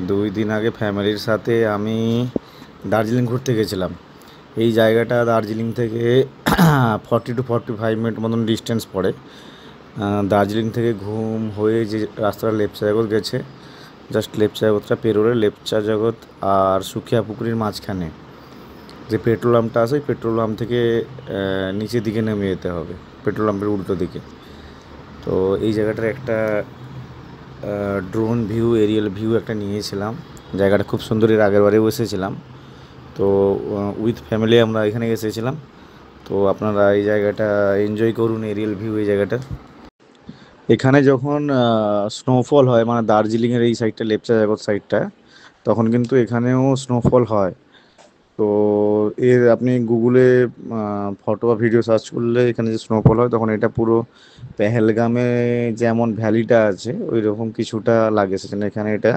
2 দিন আগে ফ্যামিলির সাথে আমি দার্জিলিং ঘুরতে গেছিলাম। এই জায়গাটা দার্জিলিং থেকে 40 to 45 মিনিট মতন ডিস্টেন্স পড়ে। দার্জিলিং থেকে ঘুম হয়ে যে রাস্তাটা লেপচা জগৎ গেছে, জাস্ট লেপচা জগৎটা পেরোলে লেপচা জগৎ আর সুখিয়া পুকুরির মাঝখানে যে পেট্রোল পাম্পটা আছে, ওই পেট্রোল পাম্প থেকে নিচের দিকে নেমে যেতে হবে, পেট্রোল পাম্পের উল্টো দিকে। তো এই জায়গাটার একটা ড্রোন ভিউ, এরিয়াল ভিউ একটা নিয়েছিলাম। জায়গাটা খুব সুন্দর, এর আগের বারেও এসেছিলাম। তো উইথ ফ্যামিলি আমরা এখানে এসেছিলাম। তো আপনারা এই জায়গাটা এনজয় করুন, এরিয়াল ভিউ এই জায়গাটার। এখানে যখন স্নোফল হয়, মানে দার্জিলিংয়ের এই সাইডটা, লেপচা জগৎ সাইডটা, তখন কিন্তু এখানেও স্নোফল হয়। তো এর আপনি গুগলে ফটো বা ভিডিও সার্চ করলে এখানে যে স্নোফল হয়, তখন এটা পুরো পেহেলগামে যেমন ভ্যালিটা আছে ওই রকম কিছুটা লাগে। সেখানে এখানে এটা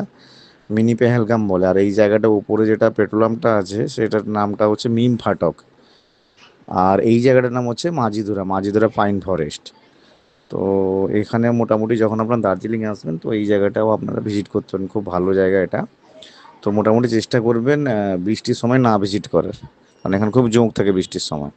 মিনি পেহেলগাম বলে। আর এই জায়গাটা উপরে যেটা পেট্রোল পাম্পটা আছে সেটার নামটা হচ্ছে মিম ফাটক। আর এই জায়গাটার নাম হচ্ছে মাঝিধুরা, মাঝিধুরা পাইন ফরেস্ট। তো এখানে মোটামুটি যখন আপনারা দার্জিলিংয়ে আসবেন, তো এই জায়গাটাও আপনারা ভিজিট করতে পারেন, খুব ভালো জায়গা এটা। তো মোটামুটি চেষ্টা করবেন বৃষ্টির সময় না ভিজিট করার, কারণ এখানে খুব জোঁক থাকে বৃষ্টির সময়।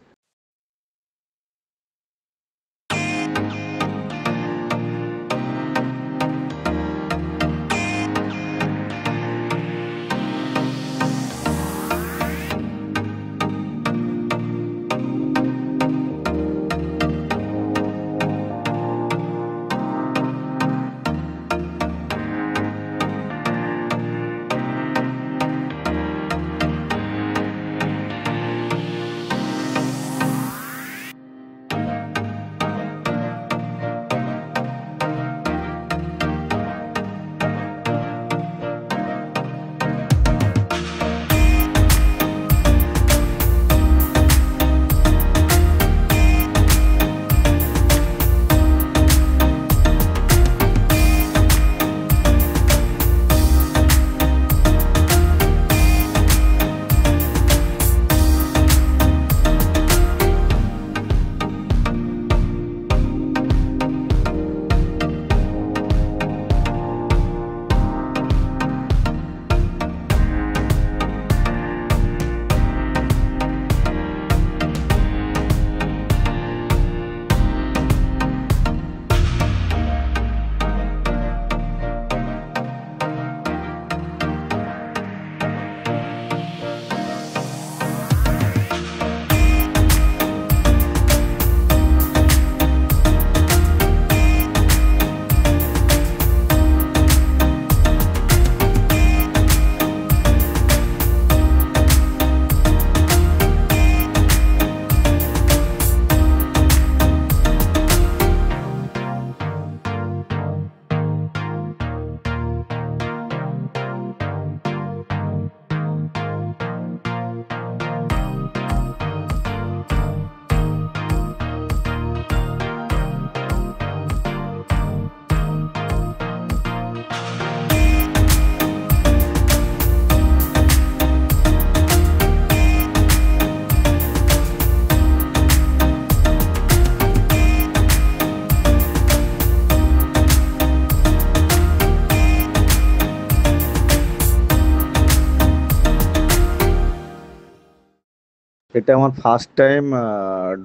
এটা আমার ফার্স্ট টাইম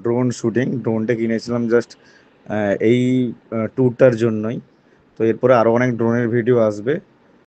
ড্রোন শুটিং। ড্রোনটা কিনেছিলাম জাস্ট এই ট্যুরটার জন্যই। তো এরপরে আরও অনেক ড্রোনের ভিডিও আসবে।